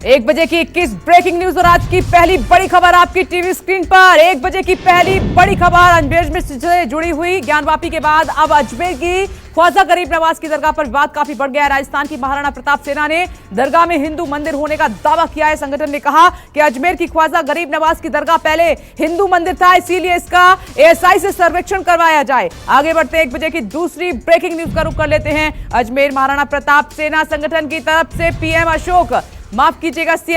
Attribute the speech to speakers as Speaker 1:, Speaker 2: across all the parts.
Speaker 1: 1 बजे की 21 breaking news और आज की पहली बड़ी खबर आपकी टीवी स्क्रीन पर। 1 बजे की पहली बड़ी खबर अजमेर से जुड़ी हुई। ज्ञानवापी के बाद अब अजमेर की ख्वाजा गरीब नवाज की दरगाह पर विवाद काफी बढ़ गया है। राजस्थान की महाराणा प्रताप सेना ने दरगाह में हिंदू मंदिर होने का दावा किया है। संगठन ने कहा कि अजमेर की ख्वाजा गरीब नवाज की दरगाह पहले हिंदू मंदिर था, इसीलिए इसका एएसआई से सर्वेक्षण करवाया जाए। आगे बढ़ते 1 बजे की दूसरी ब्रेकिंग न्यूज का रुख कर लेते हैं। अजमेर महाराणा प्रताप सेना संगठन की तरफ से सीएम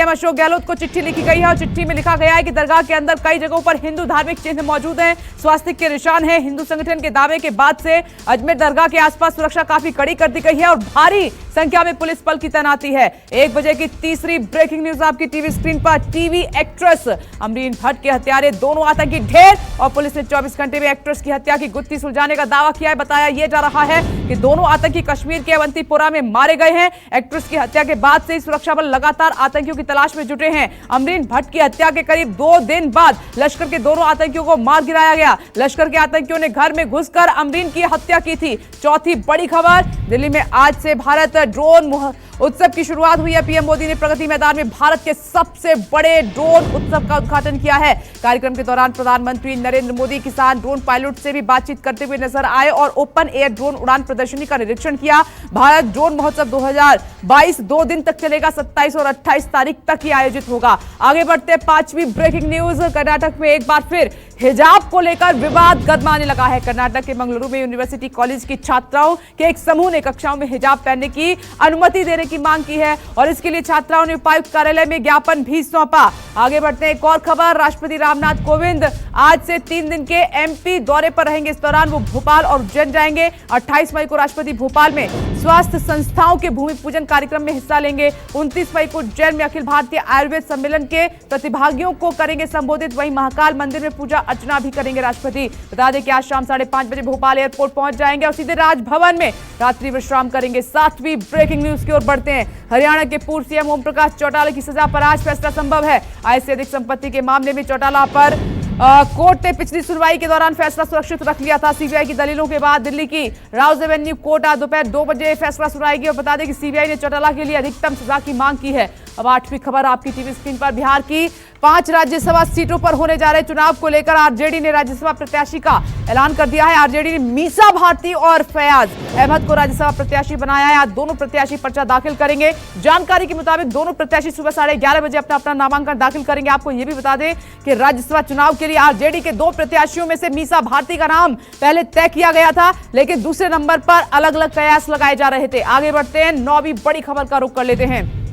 Speaker 1: अशोक गहलोत को चिट्ठी लिखी गई है और चिट्ठी में लिखा गया है कि दरगाह के अंदर कई जगहों पर हिंदू धार्मिक चिन्ह मौजूद हैं, स्वास्तिक के निशान हैं। हिंदू संगठन के दावे के बाद से अजमेर दरगाह के आसपास सुरक्षा काफी कड़ी कर दी गई है और भारी संख्या में पुलिस बल की तैनाती है। 1 बजे की तीसरी ब्रेकिंग न्यूज आपकी टीवी स्क्रीन पर। टीवी एक्ट्रेस अमरीन भट्ट के हत्यारे दोनों आतंकी ढेर और पुलिस ने 24 घंटे में एक्ट्रेस की हत्या की गुत्थी सुलझाने का दावा किया है। बताया यह जा रहा है कि दोनों आतंकी कश्मीर के अवंतीपोरा में मारे गए हैं। एक्ट्रेस की हत्या के बाद से ही सुरक्षा बल लगातार आतंकियों की तलाश में जुटे हैं। अमरीन भट्ट की हत्या के करीब 2 दिन बाद लश्कर के दोनों आतंकियों को मार गिराया गया। लश्कर के आतंकियों ने घर में घुसकर अमरीन की हत्या की थी। चौथी बड़ी खबर, दिल्ली में आज से भारत ड्रोन उत्सव की शुरुआत हुई है। पीएम मोदी ने प्रगति मैदान में भारत के सबसे बड़े ड्रोन उत्सव का उद्घाटन किया है। कार्यक्रम के दौरान प्रधानमंत्री नरेंद्र मोदी किसान ड्रोन पायलट से भी बातचीत करते हुए नजर आए और ओपन एयर ड्रोन उड़ान प्रदर्शनी का निरीक्षण किया। भारत ड्रोन महोत्सव 2022 2 दिन तक चलेगा, 27 और 28 तारीख तक ही आयोजित होगा। आगे बढ़ते 5वीं ब्रेकिंग न्यूज। कर्नाटक में एक बार फिर हिजाब को लेकर विवाद गरमाने लगा है। कर्नाटक के मंगलुरु में यूनिवर्सिटी कॉलेज की छात्राओं के एक समूह ने कक्षाओं में हिजाब पहनने की अनुमति देने की मांग की है और इसके लिए छात्राओं ने उपायुक्त कार्यालय में ज्ञापन भी सौंपा। आगे बढ़ते हैं एक और खबर। राष्ट्रपति रामनाथ कोविंद आज से 3 दिन के एमपी दौरे पर रहेंगे। इस दौरान वो भोपाल और उज्जैन जाएंगे। 28 मई को राष्ट्रपति भोपाल में स्वास्थ्य संस्थाओं के भूमि पूजन कार्यक्रम में हिस्सा लेंगे। 29 मई को उज्जैन में अखिल भारतीय आयुर्वेद सम्मेलन के प्रतिभागियों को करेंगे संबोधित। वहीं महाकाल मंदिर में पूजा अर्चना भी करेंगे राष्ट्रपति। बता दें कि आज शाम 5:30 बजे भोपाल एयरपोर्ट पहुंच जाएंगे और सीधे राजभवन में रात्रि विश्राम करेंगे। 7वीं ब्रेकिंग न्यूज की ओर बढ़ते हैं। हरियाणा के पूर्व सीएम ओम प्रकाश चौटाला की सजा पर आज फैसला संभव है। आय से अधिक संपत्ति के मामले में चौटाला पर कोर्ट ने पिछली सुनवाई के दौरान फैसला सुरक्षित रख लिया था। सीबीआई की दलीलों के बाद दिल्ली की राउज एवेन्यू कोर्ट आज दोपहर 2 बजे फैसला सुनाएगी और बता दें कि सीबीआई ने चौटाला के लिए अधिकतम सजा की मांग की है। अब 8वीं खबर आपकी टीवी स्क्रीन पर। बिहार की 5 राज्यसभा सीटों पर होने जा रहे चुनाव को लेकर आरजेडी ने राज्यसभा प्रत्याशी का ऐलान कर दिया है। आरजेडी ने मीसा भारती और फैयाज अहमद को राज्यसभा प्रत्याशी बनाया है। आज दोनों प्रत्याशी पर्चा दाखिल करेंगे। जानकारी के मुताबिक दोनों प्रत्याशी सुबह 11:30 बजे अपना नामांकन दाखिल करेंगे। आपको यह भी बता दें कि राज्यसभा चुनाव के लिए आरजेडी के 2 प्रत्याशियों में से मीसा भारती का नाम पहले तय किया गया था, लेकिन दूसरे नंबर पर अलग अलग कयास लगाए जा रहे थे। आगे बढ़ते हैं 9वीं बड़ी खबर का रुख कर लेते हैं।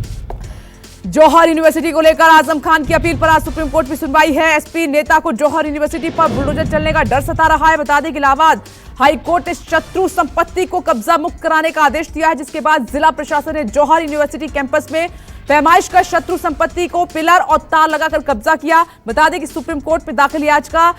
Speaker 1: जौहर यूनिवर्सिटी को लेकर आजम खान की अपील पर आज सुप्रीम कोर्ट में सुनवाई है। एसपी नेता को जौहर यूनिवर्सिटी पर बुलडोजर चलने का डर सता रहा है। बता दें कि इलाहाबाद हाई कोर्ट ने शत्रु संपत्ति को कब्जा मुक्त कराने का आदेश दिया है, जिसके बाद जिला प्रशासन ने जौहर यूनिवर्सिटी कैंपस में पैमाइश कर शत्रु संपत्ति को पिलर और तार लगाकर कब्जा किया। बता दें कि सुप्रीम कोर्ट में दाखिल याचिका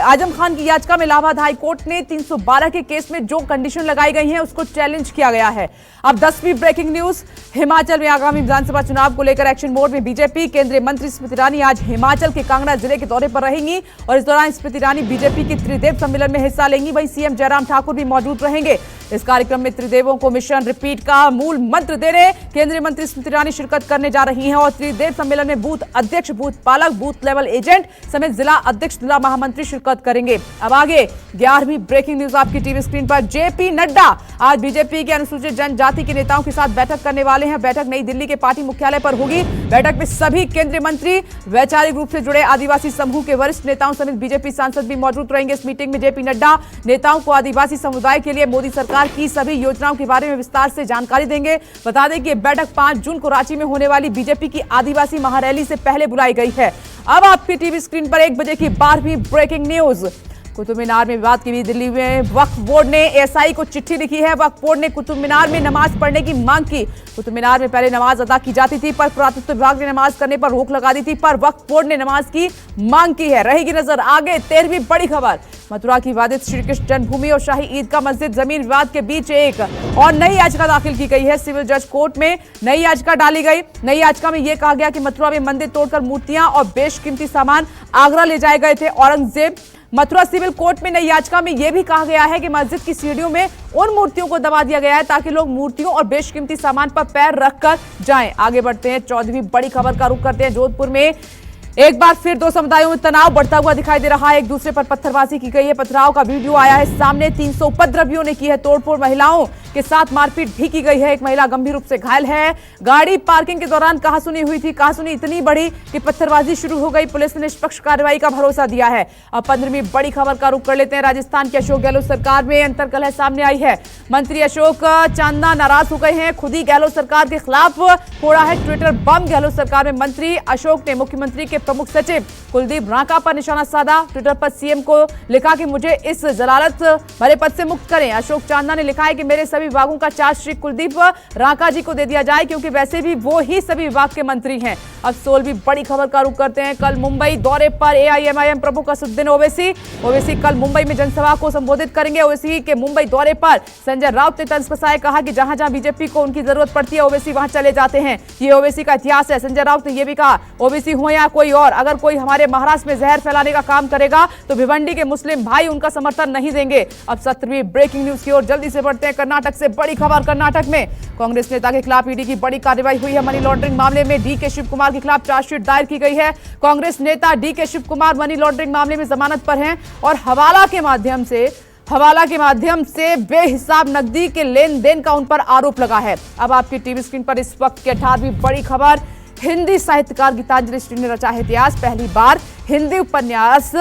Speaker 1: आजम खान की याचिका में इलाहाबाद हाई कोर्ट ने 312 के केस में जो कंडीशन लगाई गई है उसको चैलेंज किया गया है। अब 10वीं ब्रेकिंग न्यूज। हिमाचल में आगामी विधानसभा चुनाव को लेकर एक्शन मोड में बीजेपी। केंद्रीय मंत्री स्मृति ईरानी आज हिमाचल के कांगड़ा जिले के दौरे पर रहेंगी और इस दौरान स्मृति ईरानी बीजेपी के त्रिदेव सम्मेलन में हिस्सा लेंगी। वहीं सीएम जयराम ठाकुर भी मौजूद रहेंगे। इस कार्यक्रम में त्रिदेवों को मिशन रिपीट का मूल मंत्र देने केंद्रीय मंत्री स्मृति ईरानी शिरकत करने जा रही हैं और त्रिदेव सम्मेलन में बूथ अध्यक्ष, बूथ पालक, बूथ लेवल एजेंट समेत जिला अध्यक्ष, जिला महामंत्री शिरकत करेंगे। अब आगे 11वीं ब्रेकिंग न्यूज आपकी टीवी स्क्रीन पर। जेपी नड्डा आज बीजेपी के अनुसूचित जनजाति के नेताओं के साथ बैठक करने वाले हैं। बैठक नई दिल्ली के पार्टी मुख्यालय पर होगी। बैठक में सभी केंद्रीय मंत्री, वैचारिक रूप से जुड़े आदिवासी समूह के वरिष्ठ नेताओं समेत बीजेपी सांसद भी मौजूद रहेंगे। इस मीटिंग में जेपी नड्डा नेताओं को आदिवासी समुदाय के लिए मोदी सरकार की सभी योजनाओं के बारे में विस्तार से जानकारी देंगे। बता दें कि बैठक 5 जून को रांची में होने वाली बीजेपी की आदिवासी महारैली से पहले बुलाई गई है। अब आपकी टीवी स्क्रीन पर 1 बजे की 12वीं ब्रेकिंग न्यूज। कुतुब मीनार में विवाद के बीच दिल्ली में वक्फ बोर्ड ने एएसआई को चिट्ठी लिखी है। वक्फ बोर्ड ने कुतुब मीनार में नमाज पढ़ने की मांग की। कुतुब मीनार में पहले नमाज अदा की जाती थी, पर पुरातत्व विभाग ने नमाज करने पर रोक लगा दी थी, पर वक्फ बोर्ड ने नमाज की मांग की है। रहेगी नजर आगे 13वीं बड़ी खबर। मथुरा की विवादित श्री कृष्ण जन्मभूमि और शाही ईदगाह मस्जिद जमीन विवाद के बीच एक और नई याचिका दाखिल की गई है। सिविल जज कोर्ट में नई याचिका डाली गई। नई याचिका में यह कहा गया कि मथुरा में मंदिर तोड़कर मूर्तियां और बेशकीमती सामान आगरा ले जाए गए थे। औरंगजेब मथुरा सिविल कोर्ट में नई याचिका में यह भी कहा गया है कि मस्जिद की सीढ़ियों में उन मूर्तियों को दबा दिया गया है ताकि लोग मूर्तियों और बेशकीमती सामान पर पैर रखकर जाएं। आगे बढ़ते हैं, 14वीं बड़ी खबर का रुख करते हैं। जोधपुर में एक बार फिर दो समुदायों में तनाव बढ़ता हुआ दिखाई दे रहा है। एक दूसरे पर पत्थरबाजी की गई है। पथराव का वीडियो आया है सामने। 300 उपद्रवियों ने की है तोड़फोड़। महिलाओं के साथ मारपीट भी की गई है। एक महिला गंभीर रूप से घायल है। गाड़ी पार्किंग के दौरान कहासुनी हुई थी। कहासुनी इतनी बड़ी कि पत्थरबाजी शुरू हो गई। पुलिस ने निष्पक्ष कार्रवाई का भरोसा दिया है। अब 15वीं बड़ी खबर का रुख कर लेते हैं। राजस्थान की अशोक गहलोत सरकार में अंतर्कलह सामने आई है। मंत्री अशोक चांदना नाराज हो गए हैं। खुद ही गहलोत सरकार के खिलाफ फोड़ा है ट्विटर बम। गहलोत सरकार में मंत्री अशोक ने मुख्यमंत्री के प्रमुख सचिव कुलदीप रांका पर निशाना साधा। ट्विटर पर सीएम को लिखा कि मुझे इस जलालत भरे पद से मुक्त करें। अशोक चांदना ने लिखा है कि मेरे सभी विभागों का चार्जशीट कुलदीप रांका जी को दे दिया जाए क्योंकि वैसे भी वो ही सभी विभाग के मंत्री हैं। अब 16वीं बड़ी खबर का रुख करते हैं। कल मुंबई दौरे पर एआईएमआईएम प्रमुख असदुद्दीन ओवैसी कल मुंबई में जनसभा को संबोधित करेंगे। ओवैसी के मुंबई दौरे पर संजय राउत ने तंज कसाया। कहा कि जहां जहां बीजेपी को उनकी जरूरत पड़ती है ओवैसी वहां चले जाते हैं। ये ओवैसी का इतिहास है। संजय राउत ने यह भी कहा, ओवैसी हो या कोई और, अगर कोई हमारे महाराष्ट्र में जहर फैलाने का काम करेगा तो भिवंडी के मुस्लिम भाई उनका समर्थन नहीं देंगे। अब 17वीं ब्रेकिंग न्यूज की ओर जल्दी से बढ़ते हैं। कर्नाटक से बड़ी खबर। कर्नाटक में कांग्रेस नेता के खिलाफ ईडी की बड़ी कार्रवाई हुई है। मनी लॉन्ड्रिंग मामले में डीके शिव कुमार के खिलाफ चार्जशीट दायर की गई है। कांग्रेस नेता D K Shiv Kumar money laundering मामले में जमानत पर हैं और हवाला के माध्यम से बेहिसाब नकदी के लेन देन का उन पर आरोप लगा है। अब आपकी टीवी स्क्रीन पर इस वक्त की 18वीं बड़ी खबर। हिंदी साहित्यकार गीतांजलि श्री ने रचा है इतिहास। पहली बार हिंदी उपन्यास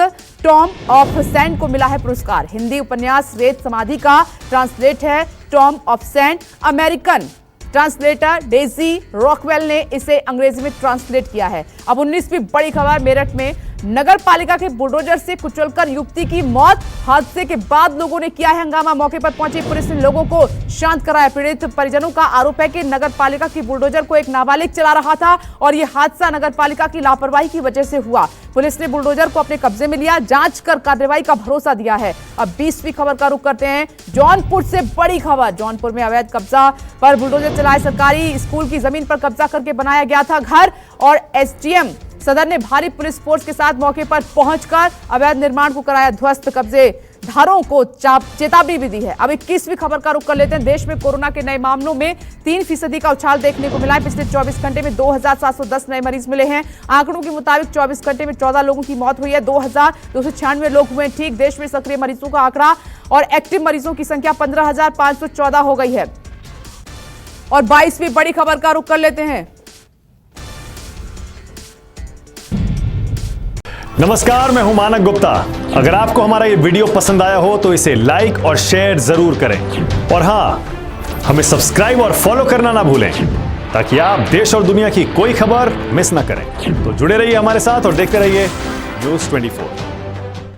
Speaker 1: टॉम ऑफ सेंट को मिला है पुरस्कार। हिंदी उपन्यास रेत समाधि का ट्रांसलेट है tomb of sand. American translator Daisy Rockwell ने इसे अंग्रेजी में ट्रांसलेट किया है। अब 19वीं बड़ी खबर। मेरठ में नगर पालिका के बुलडोजर से कुचलकर युवती की मौत। हादसे के बाद लोगों ने किया है हंगामा। मौके पर पहुंची पुलिस ने लोगों को शांत कराया। पीड़ित परिजनों का आरोप है कि नगर पालिका की बुलडोजर को एक नाबालिग चला रहा था और यह हादसा नगर पालिका की लापरवाही की वजह से हुआ। पुलिस ने बुलडोजर को अपने कब्जे में लिया, जांच कर कार्रवाई का भरोसा दिया है। अब 20वीं खबर का रुख करते हैं। जौनपुर से बड़ी खबर। जौनपुर में अवैध कब्जा पर बुलडोजर चलाए। सरकारी स्कूल की जमीन पर कब्जा करके बनाया गया था घर और एसडीएम सदर ने भारी पुलिस फोर्स के साथ मौके पर पहुंचकर अवैध निर्माण को कराया ध्वस्त। कब्जेदारों को चेतावनी भी दी है। अब 21वीं खबर का रुख कर लेते हैं। देश में कोरोना के नए मामलों में 3% का उछाल देखने को मिला है। पिछले 24 घंटे में 2710 नए मरीज मिले हैं। आंकड़ों के मुताबिक 24 घंटे में 14 लोगों की मौत हुई है। 2296 लोग हुए ठीक। देश में सक्रिय मरीजों का आंकड़ा और एक्टिव मरीजों की संख्या 15,514 हो गई है। और 22वीं बड़ी खबर का रुख कर लेते हैं।
Speaker 2: नमस्कार, मैं हूं मानक गुप्ता। अगर आपको हमारा ये वीडियो पसंद आया हो तो इसे लाइक और शेयर जरूर करें और हां, हमें सब्सक्राइब और फॉलो करना ना भूलें ताकि आप देश और दुनिया की कोई खबर मिस ना करें। तो जुड़े रहिए हमारे साथ और देखते रहिए न्यूज़ 24।